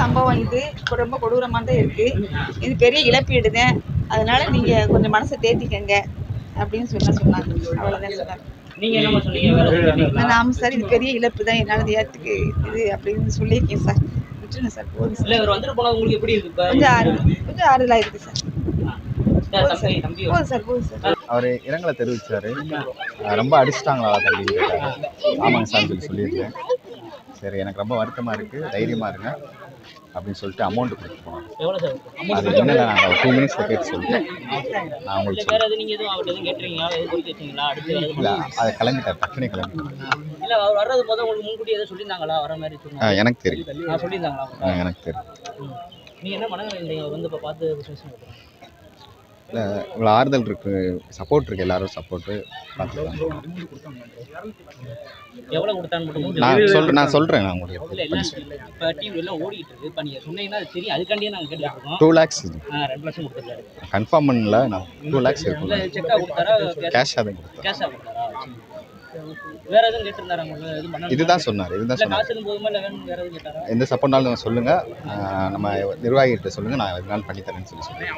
சம்பவம் இது ரொம்ப கொடூரமாக தான் இருக்குது. இது பெரிய இழப்பீடு தான். அதனால் நீங்கள் கொஞ்சம் மனசை தேத்திக்கங்க அப்படின்னு சொன்னாங்க. அவ்வளோதான் சொன்னாங்க. நீங்க என்ன சொன்னீங்க? ஆமாம் சார், இது பெரிய இழப்பு தான், என்னால் ஏற்றுக்கு இது அப்படின்னு சொல்லியிருக்கேன் சார். விட்டுருங்க சார், போதும் சார். இல்லை, இவர் வந்துட்டு போனால் உங்களுக்கு எப்படி இருக்கு? கொஞ்சம் ஆறுதலாக இருக்குது சார். போதும் சார், போதும் சார். அவர் இரங்கலை தெரிவித்தார். ரொம்ப அடிச்சிட்டாங்களா தம்பின்னு கேட்டார். ஆமாங்க சார் சொல்லியிருக்கேன். சரி, எனக்கு ரொம்ப வருத்தமாக இருக்குது, தைரியமாக இருங்க அப்படின்னு சொல்லிட்டு அமௌண்ட் கொடுத்து போனோம். அது என்ன நாங்கள் ஒரு 2 மினிட்ஸில் கேட்டு சொல்லிட்டேன். நான் உங்களுக்கு இல்லை, அதை கிளம்பிட்டார், டக்குனே கிளம்பிட்டார். எனக்கு தெரியும். எனக்கு தெரியும். இல்லை, இவ்வளோ ஆறுதல் இருக்குது, சப்போர்ட் இருக்குது, எல்லாரும் சப்போர்ட்டு பார்த்துக்கலாம். நான் சொல்கிறேன். நான் உங்களுக்கு 2 lakhs கன்ஃபார்ம் பண்ணல. நான் 2 lakhs இருக்கும். கேஷாக தான் கொடுத்தேன். இதுதான் சொன்னார். எந்த சப்போர்ட்னாலும் சொல்லுங்கள், நம்ம நிர்வாகிகிட்ட சொல்லுங்கள், நான் எதனாலும் பண்ணித்தரேன்னு சொல்லி சொல்லுங்கள்.